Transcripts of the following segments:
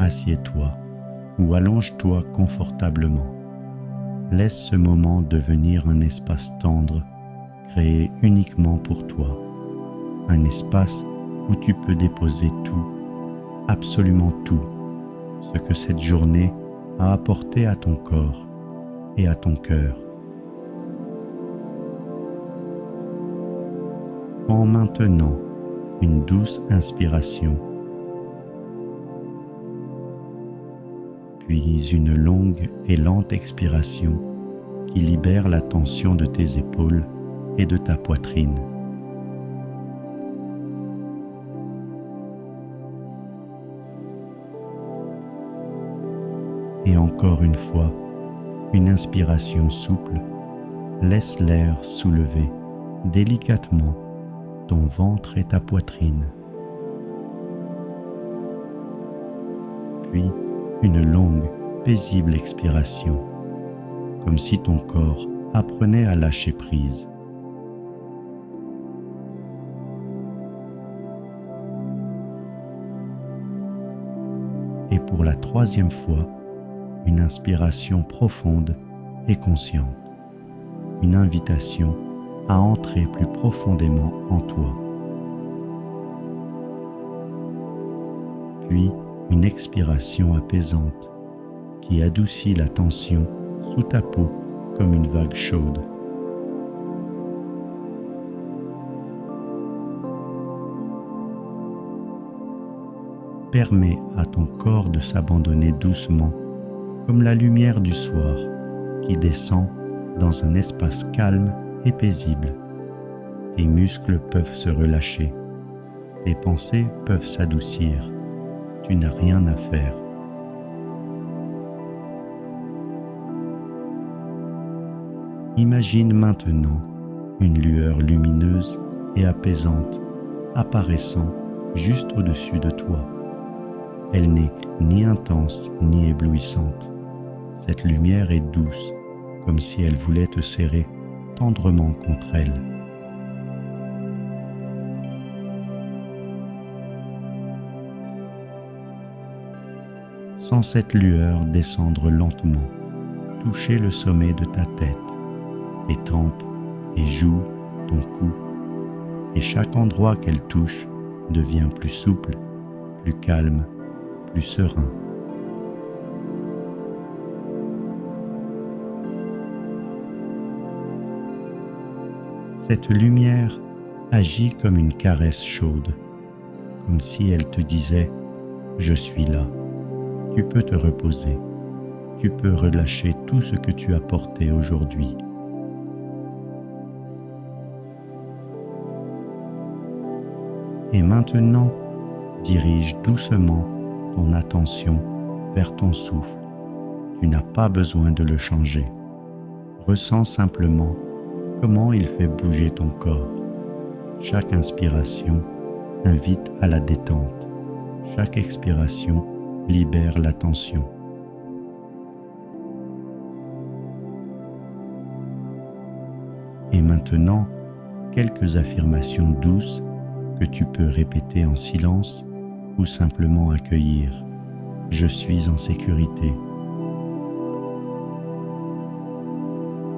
assieds-toi ou allonge-toi confortablement. Laisse ce moment devenir un espace tendre, créé uniquement pour toi. Un espace où tu peux déposer tout, absolument tout, ce que cette journée a apporté à ton corps et à ton cœur. Prends maintenant une douce inspiration, puis une longue et lente expiration qui libère la tension de tes épaules et de ta poitrine. Et encore une fois, une inspiration souple, laisse l'air soulever délicatement ton ventre et ta poitrine. Puis une longue, paisible expiration, comme si ton corps apprenait à lâcher prise. Et pour la troisième fois, une inspiration profonde et consciente, une invitation à entrer plus profondément en toi. Puis une expiration apaisante qui adoucit la tension sous ta peau comme une vague chaude. Permets à ton corps de s'abandonner doucement comme la lumière du soir qui descend dans un espace calme et paisible. Tes muscles peuvent se relâcher, tes pensées peuvent s'adoucir, tu n'as rien à faire. Imagine maintenant une lueur lumineuse et apaisante apparaissant juste au-dessus de toi. Elle n'est ni intense ni éblouissante. Cette lumière est douce, comme si elle voulait te serrer tendrement contre elle. Sens cette lueur descendre lentement, toucher le sommet de ta tête, tes tempes, tes joues, ton cou, et chaque endroit qu'elle touche devient plus souple, plus calme, plus serein. Cette lumière agit comme une caresse chaude, comme si elle te disait « Je suis là, tu peux te reposer, tu peux relâcher tout ce que tu as porté aujourd'hui. » Et maintenant, dirige doucement ton attention vers ton souffle. Tu n'as pas besoin de le changer. Ressens simplement comment il fait bouger ton corps. Chaque inspiration invite à la détente. Chaque expiration libère la tension. Et maintenant, quelques affirmations douces que tu peux répéter en silence ou simplement accueillir. Je suis en sécurité.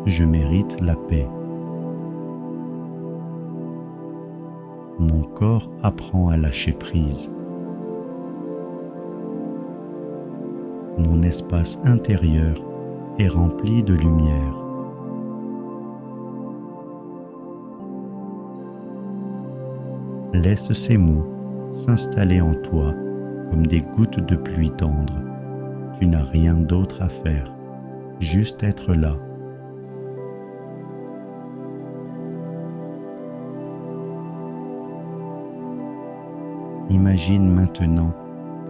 Je mérite la paix. Mon corps apprend à lâcher prise. Mon espace intérieur est rempli de lumière. Laisse ces mots s'installer en toi comme des gouttes de pluie tendre. Tu n'as rien d'autre à faire, juste être là. Imagine maintenant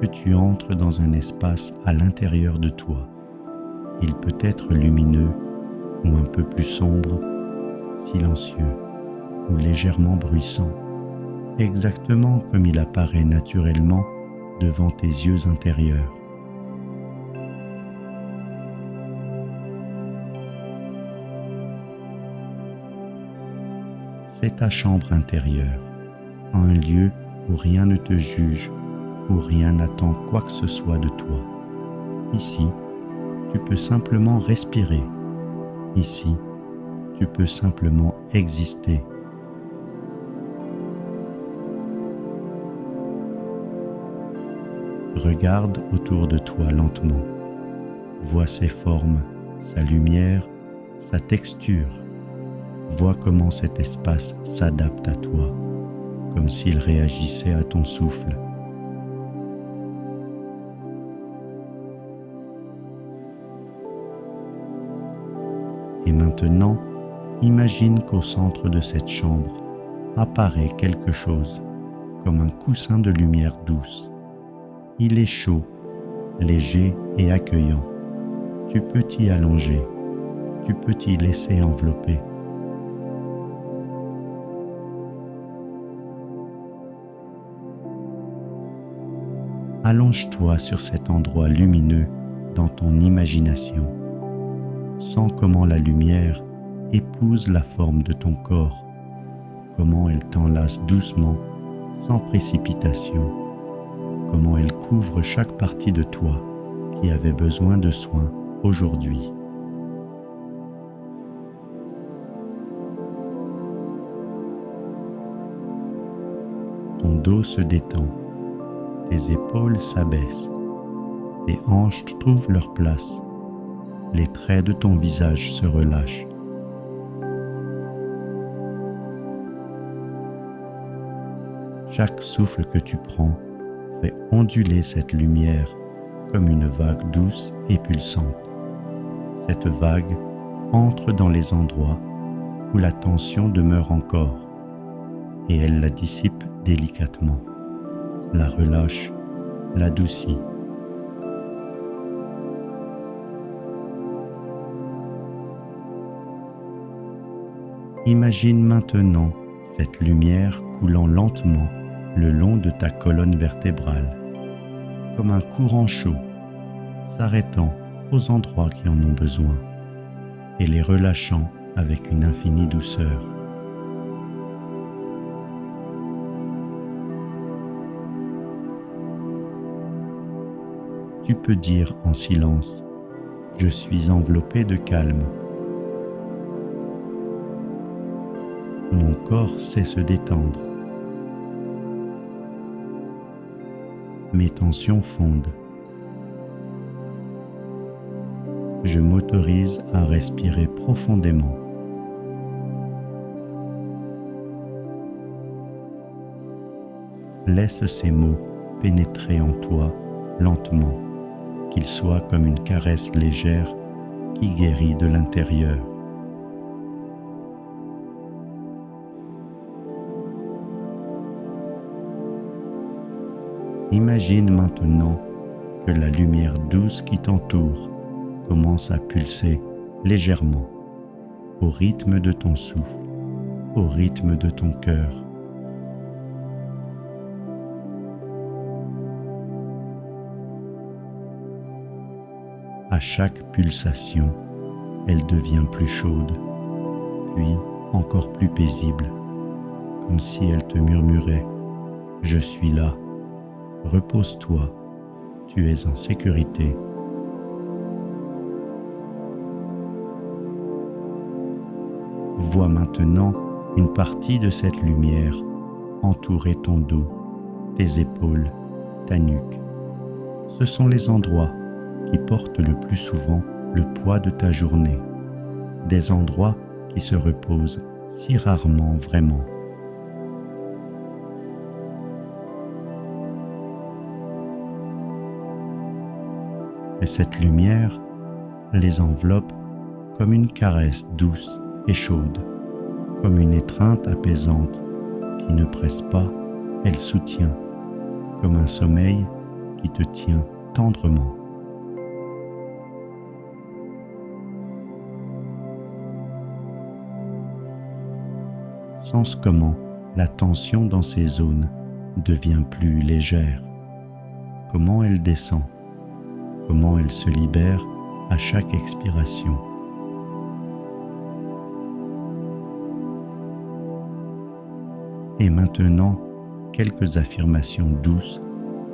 que tu entres dans un espace à l'intérieur de toi. Il peut être lumineux ou un peu plus sombre, silencieux ou légèrement bruissant, exactement comme il apparaît naturellement devant tes yeux intérieurs. C'est ta chambre intérieure, un lieu où rien ne te juge, où rien n'attend quoi que ce soit de toi. Ici, tu peux simplement respirer. Ici, tu peux simplement exister. Regarde autour de toi lentement. Vois ses formes, sa lumière, sa texture. Vois comment cet espace s'adapte à toi, comme s'il réagissait à ton souffle. Et maintenant, imagine qu'au centre de cette chambre apparaît quelque chose, comme un coussin de lumière douce. Il est chaud, léger et accueillant. Tu peux t'y allonger, tu peux t'y laisser envelopper. Allonge-toi sur cet endroit lumineux dans ton imagination. Sens comment la lumière épouse la forme de ton corps, comment elle t'enlace doucement, sans précipitation, comment elle couvre chaque partie de toi qui avait besoin de soins aujourd'hui. Ton dos se détend, tes épaules s'abaissent, tes hanches trouvent leur place, les traits de ton visage se relâchent. Chaque souffle que tu prends fait onduler cette lumière comme une vague douce et pulsante. Cette vague entre dans les endroits où la tension demeure encore et elle la dissipe délicatement, la relâche, l'adoucit. Imagine maintenant cette lumière coulant lentement le long de ta colonne vertébrale, comme un courant chaud, s'arrêtant aux endroits qui en ont besoin et les relâchant avec une infinie douceur. Tu peux dire en silence, « Je suis enveloppé de calme. Mon corps sait se détendre. Mes tensions fondent. Je m'autorise à respirer profondément. » Laisse ces mots pénétrer en toi lentement, qu'ils soient comme une caresse légère qui guérit de l'intérieur. Imagine maintenant que la lumière douce qui t'entoure commence à pulser légèrement, au rythme de ton souffle, au rythme de ton cœur. À chaque pulsation, elle devient plus chaude, puis encore plus paisible, comme si elle te murmurait « Je suis là. Repose-toi, tu es en sécurité. » Vois maintenant une partie de cette lumière entourer ton dos, tes épaules, ta nuque. Ce sont les endroits qui portent le plus souvent le poids de ta journée, des endroits qui se reposent si rarement vraiment. Et cette lumière les enveloppe comme une caresse douce et chaude, comme une étreinte apaisante qui ne presse pas, elle soutient, comme un sommeil qui te tient tendrement. Sens comment la tension dans ces zones devient plus légère, comment elle descend, comment elle se libère à chaque expiration. Et maintenant, quelques affirmations douces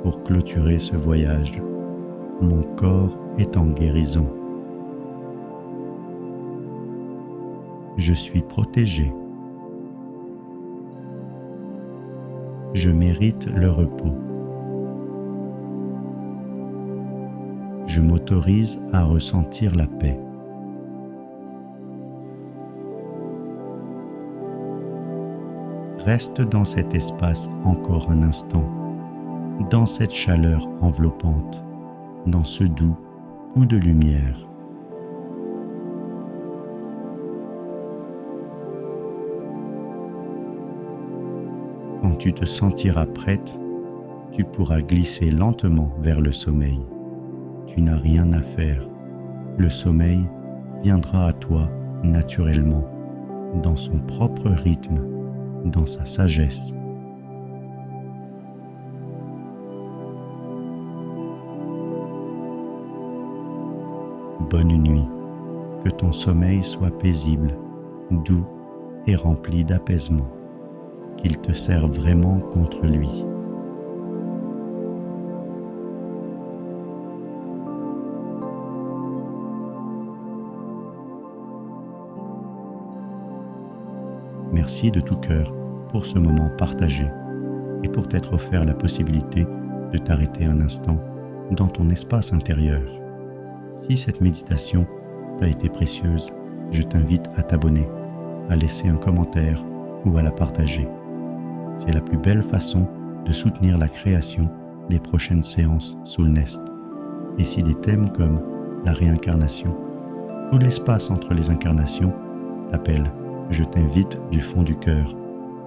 pour clôturer ce voyage. Mon corps est en guérison. Je suis protégé. Je mérite le repos. Je m'autorise à ressentir la paix. Reste dans cet espace encore un instant, dans cette chaleur enveloppante, dans ce doux coup de lumière. Quand tu te sentiras prête, tu pourras glisser lentement vers le sommeil. Tu n'as rien à faire. Le sommeil viendra à toi naturellement, dans son propre rythme, dans sa sagesse. Bonne nuit, que ton sommeil soit paisible, doux et rempli d'apaisement, qu'il te serve vraiment contre lui. Merci de tout cœur pour ce moment partagé et pour t'être offert la possibilité de t'arrêter un instant dans ton espace intérieur. Si cette méditation t'a été précieuse, je t'invite à t'abonner, à laisser un commentaire ou à la partager. C'est la plus belle façon de soutenir la création des prochaines séances Soul Nest. Et si des thèmes comme la réincarnation ou l'espace entre les incarnations t'appellent, je t'invite du fond du cœur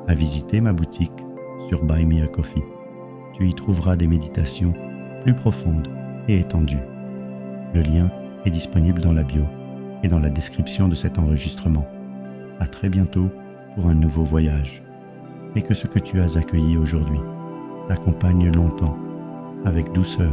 à visiter ma boutique sur Buy Me a Coffee. Tu y trouveras des méditations plus profondes et étendues. Le lien est disponible dans la bio et dans la description de cet enregistrement. À très bientôt pour un nouveau voyage. Et que ce que tu as accueilli aujourd'hui t'accompagne longtemps, avec douceur